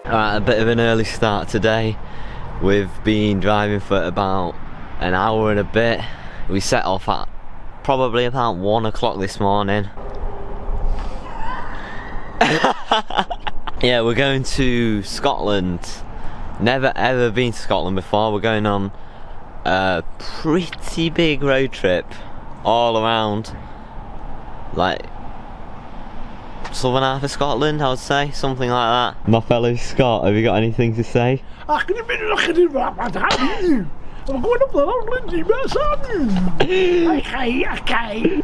A bit of an early start today. We've been driving for about an hour and a bit. We set off at probably about 1 o'clock this morning. Yeah, we're going to Scotland. Never ever been to Scotland before. We're going on a pretty big road trip all around, like southern half of Scotland, I would say, something like that. My fellow Scot, have you got anything to say? I'm going up the Lindsay, okay.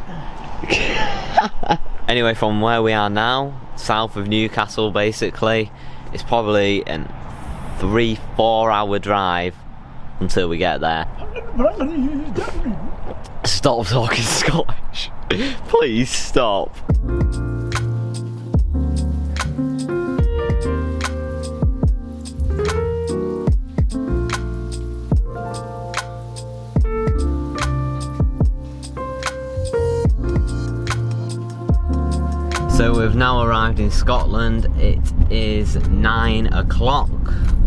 Anyway, from where we are now, south of Newcastle basically, it's probably a 3-4 hour drive until we get there. Stop talking Scottish. Please stop. So we've now arrived in Scotland. It is 9 o'clock.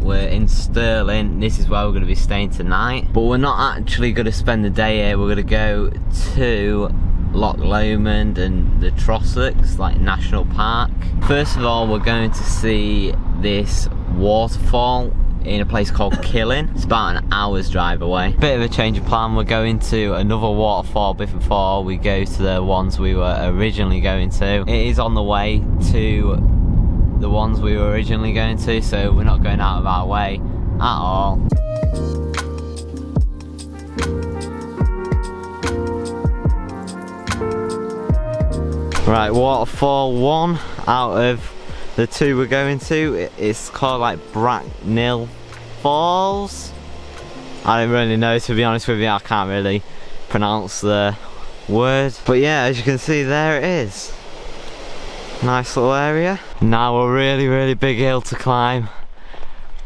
We're in Stirling. This is where we're going to be staying tonight. But we're not actually going to spend the day here. We're going to go to Loch Lomond and the TROSSACHS, like National Park. First of all, we're going to see this waterfall in a place called Killing. It's about an hour's drive away. Bit of a change of plan. We're going to another waterfall before we go to the ones we were originally going to. It is on the way to the ones we were originally going to, so we're not going out of our way at all. Right, waterfall 1 out of the 2 we're going to. It's called like Bracknell Falls. I don't really know, to be honest with you. I can't really pronounce the word, but yeah, as you can see, there it is. Nice little area. Now a really big hill to climb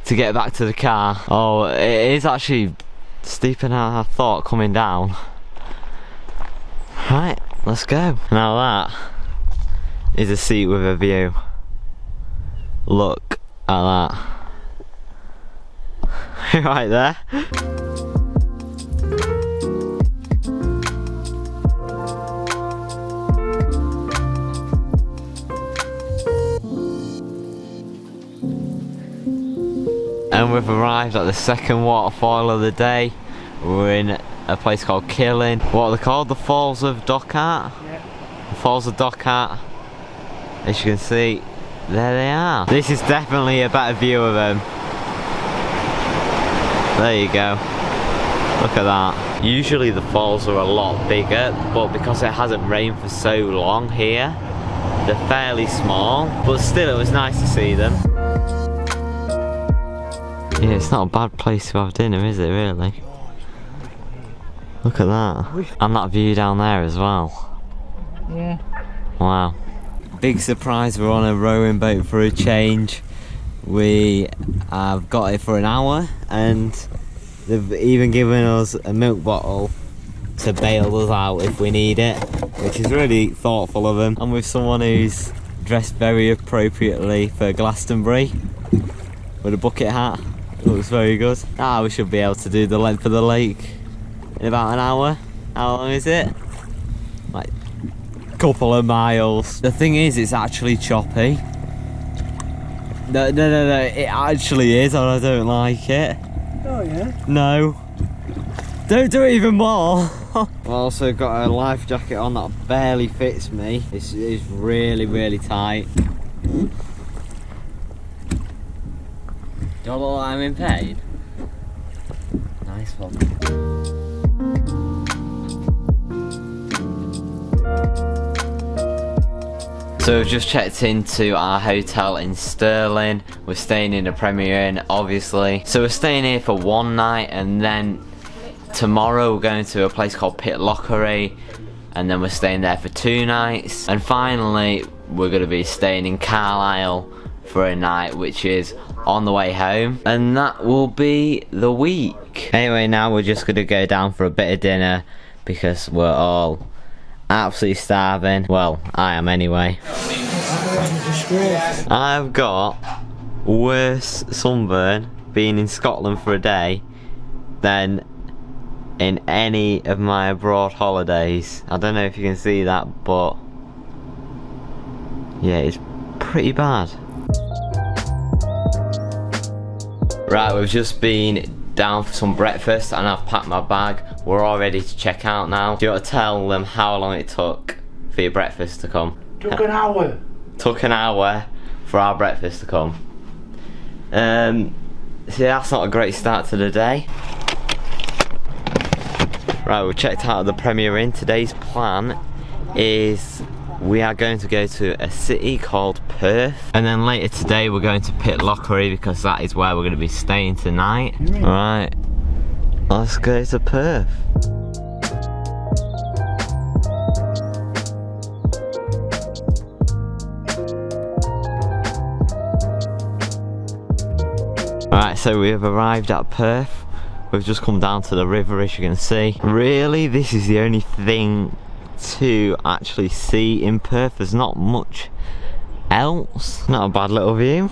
to get back to the car. Oh, it is actually steeper than I thought coming down. Right, let's go. Now that is a seat with a view. Look at that. Right there. And we've arrived at the second waterfall of the day. We're in a place called Killing. What are they called? The Falls of Dochart? Yeah. The Falls of Dochart. As you can see, there they are. This is definitely a better view of them. There you go. Look at that. Usually the falls are a lot bigger, but because it hasn't rained for so long here, they're fairly small. But still, it was nice to see them. Yeah, it's not a bad place to have dinner, is it, really? Look at that. And that view down there as well. Yeah. Wow. Big surprise, we're on a rowing boat for a change. We have got it for an hour, and they've even given us a milk bottle to bail us out if we need it, which is really thoughtful of them. I'm with someone who's dressed very appropriately for Glastonbury with a bucket hat. It looks very good. We should be able to do the length of the lake in about an hour. How long is it? Like a couple of miles. The thing is, it's actually choppy. No, it actually is, and I don't like it. Oh yeah? No. Don't do it even more. I've also got a life jacket on that barely fits me. It's really tight. Do I look like I'm in pain? Nice one. So we've just checked into our hotel in Stirling. We're staying in the Premier Inn, obviously. So we're staying here for one night, and then tomorrow we're going to a place called PITLOCHRY, and then we're staying there for 2 nights. And finally, we're going to be staying in Carlisle for a night, which is on the way home. And that will be the week. Anyway, now we're just going to go down for a bit of dinner because we're all absolutely starving. Well, I am anyway. I've got worse sunburn being in Scotland for a day than in any of my abroad holidays. I don't know if you can see that, but yeah, it's pretty bad. Right, we've just been down for some breakfast and I've packed my bag. We're all ready to check out now. Do you want to tell them how long it took for your breakfast to come? Took an hour. Took an hour for our breakfast to come. So yeah, that's not a great start to the day. Right, we've checked out the Premier Inn. Today's plan is we are going to go to a city called Perth, and then later today we're going to PITLOCHRY because that is where we're going to be staying tonight. Right, let's go to Perth. Alright, so we have arrived at Perth. We've just come down to the river, as you can see. Really, this is the only thing to actually see in Perth. There's not much else. Not a bad little view.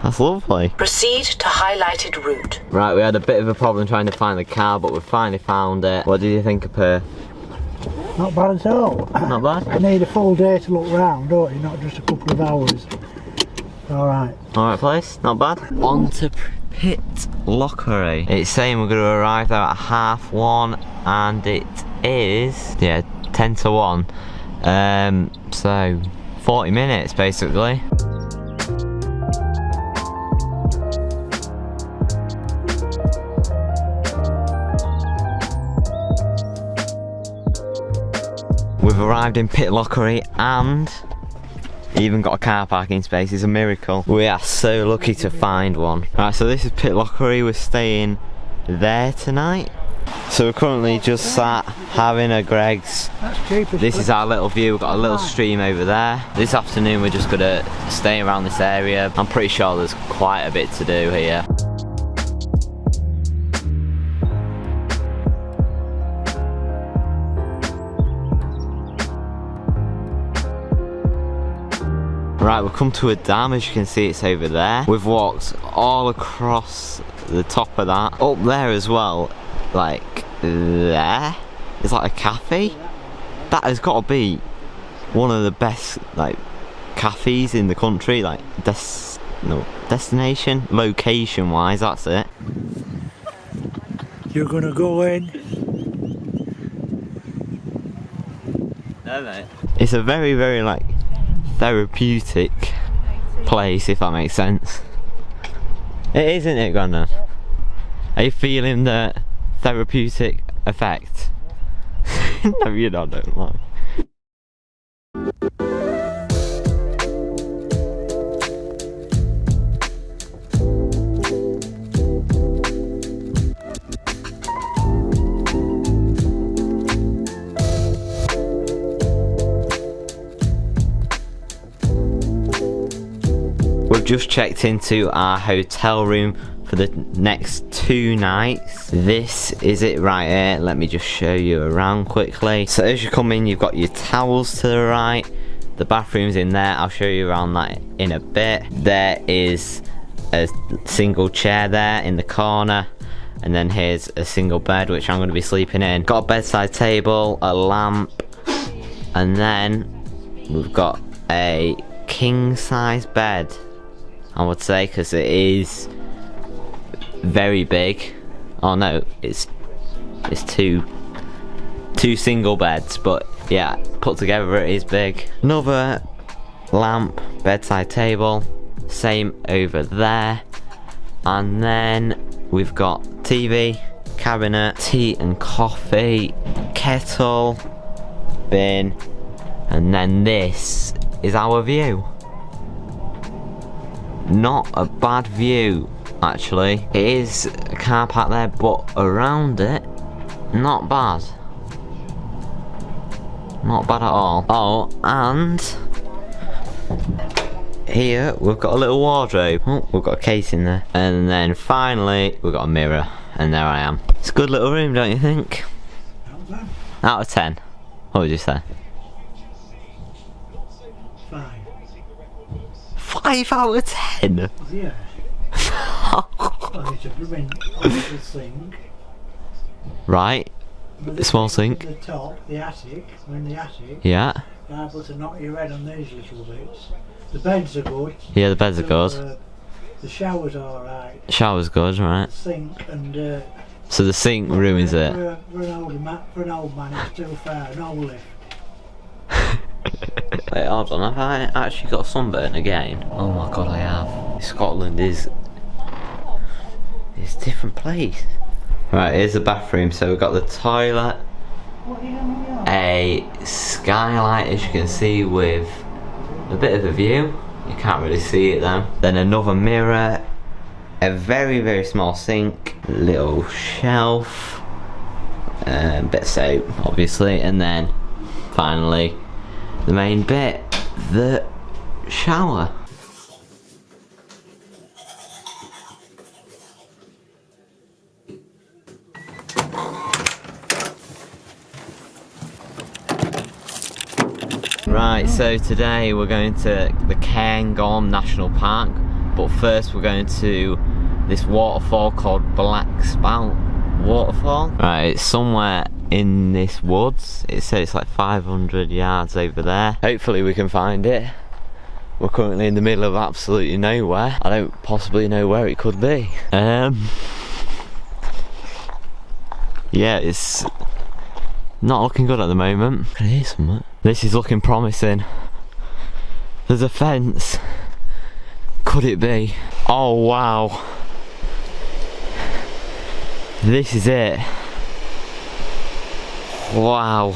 That's lovely. Proceed to highlighted route. Right, we had a bit of a problem trying to find the car, but we finally found it. What did you think of Perth? Not bad at all. Not bad? You need a full day to look round, don't you? Not just a couple of hours. Alright. Alright place, not bad. On to PITLOCHRY. It's saying we're going to arrive there at 1:30 and it is, yeah, 10 to 1. So 40 minutes basically. We've arrived in PITLOCHRY and even got a car parking space. It's a miracle. We are so lucky to find one. Right, so this is PITLOCHRY. We're staying there tonight. So we're currently just sat having a Greg's. That's cheap. This is our little view. We've got a little stream over there. This afternoon we're just gonna stay around this area. I'm pretty sure there's quite a bit to do here. Right, we've come to a dam. As you can see, it's over there. We've walked all across the top of that. Up there as well, like there, is like a cafe. That has got to be one of the best like cafes in the country, like destination, location wise, that's it. You're gonna go in. No, mate. It's a very, very like therapeutic place, if that makes sense. It is, isn't it, Grandad? Are you feeling the therapeutic effect? No, you don't lie. We've just checked into our hotel room for the next 2 nights. This is it right here. Let me just show you around quickly. So as you come in, you've got your towels to the right. The bathroom's in there. I'll show you around that in a bit. There is a single chair there in the corner. And then here's a single bed, which I'm going to be sleeping in. Got a bedside table, a lamp. And then we've got a king size bed, I would say, because it is very big. Oh no, it's two single beds, but yeah, put together it is big. Another lamp, bedside table, same over there. And then we've got TV, cabinet, tea and coffee, kettle, bin, and then this is our view. Not a bad view, actually. It is a car park there, but around it, not bad. Not bad at all. Oh, and here we've got a little wardrobe. Oh, we've got a case in there. And then finally, we've got a mirror. And there I am. It's a good little room, don't you think? Out of 10. What would you say? 5. 5 out of 10? Yeah. Well, it's a blooming little sink. Right. With Small sink. At the top, the attic. We're in the attic. Yeah. Liable to knock your head on these little bits. The beds are good. Yeah, the beds are good. The shower's alright. Shower's good, right? The sink and. So the sink ruins it. For an old man, it's too far. No lift. Wait, hold on. Have I actually got sunburn again? Oh my god, I have. Scotland is a different place. Right, here's the bathroom. So we've got the toilet, a skylight, as you can see, with a bit of a view. You can't really see it though. Then another mirror, a very, very small sink, little shelf, bit of soap, obviously, and then finally the main bit, the shower. Right, so today we're going to the Cairngorm National Park, but first we're going to this waterfall called Black Spout Waterfall. Right, it's somewhere in this woods. It says it's like 500 yards over there. Hopefully we can find it. We're currently in the middle of absolutely nowhere. I don't possibly know where it could be. Yeah, it's not looking good at the moment. I can hear something. This is looking promising. There's a fence. Could it be? Oh wow. This is it. Wow.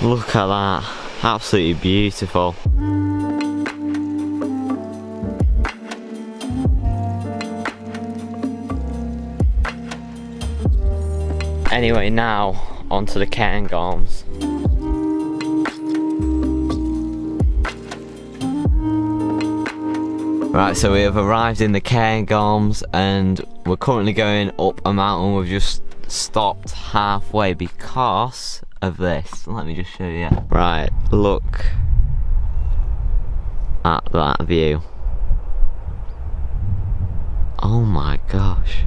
Look at that. Absolutely beautiful. Anyway, now onto the Cairngorms. Right, so we have arrived in the Cairngorms and we're currently going up a mountain. We've just stopped halfway because of this. Let me just show you. Right, look at that view. Oh my gosh.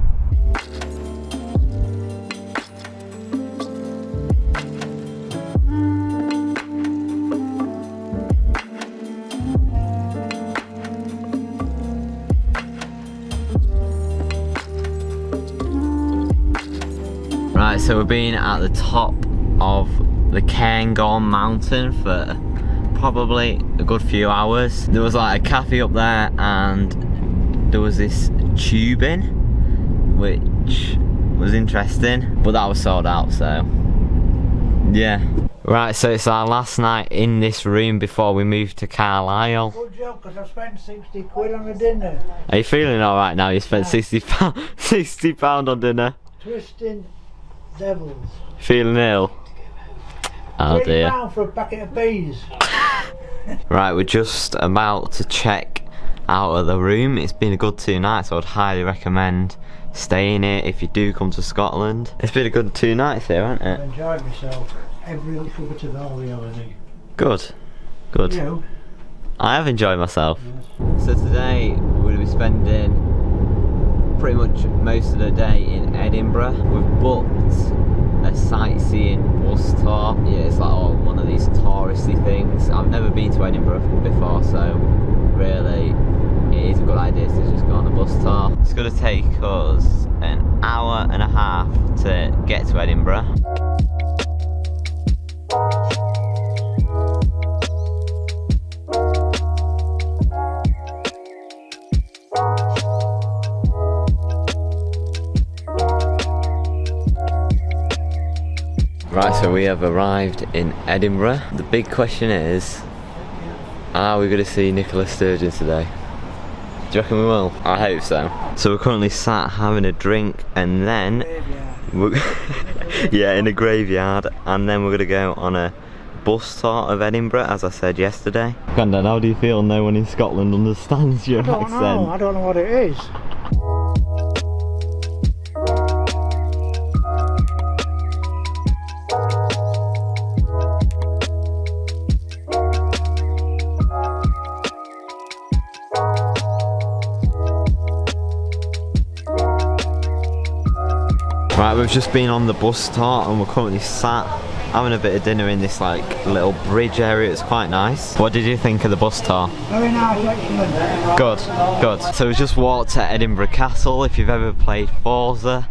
Right, so we've been at the top of the Cairngorm mountain for probably a good few hours. There was like a cafe up there and there was this tubing which was interesting, but that was sold out, so yeah. Right, so it's our last night in this room before we move to Carlisle. Good job, because I spent 60 quid on a dinner. Are you feeling alright now? You spent £60 on dinner? Twisting devils. Feeling ill? Oh dear. £3 for a packet of peas. Right, we're just about to check out of the room. It's been a good 2 nights. So I'd highly recommend staying here if you do come to Scotland. It's been a good 2 nights here, hasn't it? I've enjoyed myself every little bit of all the holiday. Good, good. You? I have enjoyed myself. Yes. So today we're going to be spending pretty much most of the day in Edinburgh. We've booked a sightseeing bus tour. Yeah, it's like one of these touristy things. I've never been to Edinburgh before, so really it is a good idea to just go on a bus tour. It's going to take us an hour and a half to get to Edinburgh. Right, so we have arrived in Edinburgh. The big question is, are we going to see Nicola Sturgeon today? Do you reckon we will? I hope so. So we're currently sat having a drink and then yeah, in a graveyard, and then we're going to go on a bus tour of Edinburgh, as I said yesterday. Grandad, how do you feel no one in Scotland understands your accent? I don't know what it is. Right, we've just been on the bus stop and we're currently sat having a bit of dinner in this like little bridge area. It's quite nice. What did you think of the bus tour? Very nice, excellent. Good, good. So we just walked to Edinburgh Castle. If you've ever played Forza,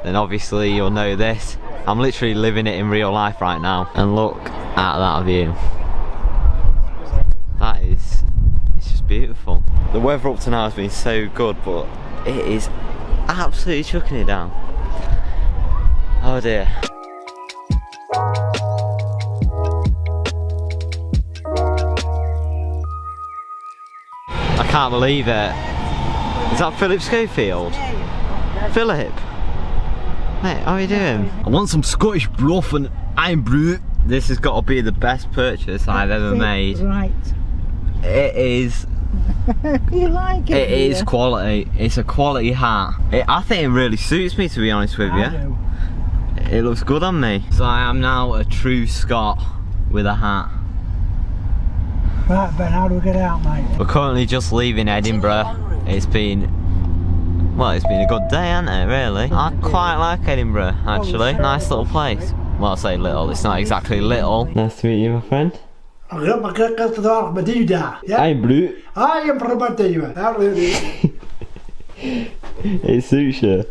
then obviously you'll know this. I'm literally living it in real life right now. And look at that view. That is, it's just beautiful. The weather up to now has been so good, but it is absolutely chucking it down. Oh dear. I can't believe it. Is that Philip Schofield? Philip? Mate, how are you doing? I want some Scottish bluff and iron brew. This has got to be the best purchase I've ever made. Right. It is. You like it? It is quality. It's a quality hat. I think it really suits me, to be honest with you. I do. It looks good on me. So I am now a true Scot with a hat. Right, Ben, how do we get out, mate? We're currently just leaving Edinburgh. It's been, well, it's been a good day, hasn't it, really? I quite like Edinburgh, actually. Nice little place. Well, I say little, it's not exactly little. Nice to meet you, my friend. Ik heb mijn kijk vandaag met die daar. Ja? Hey, Blue. Ah, je hebt een probleem tegen me. It suits you.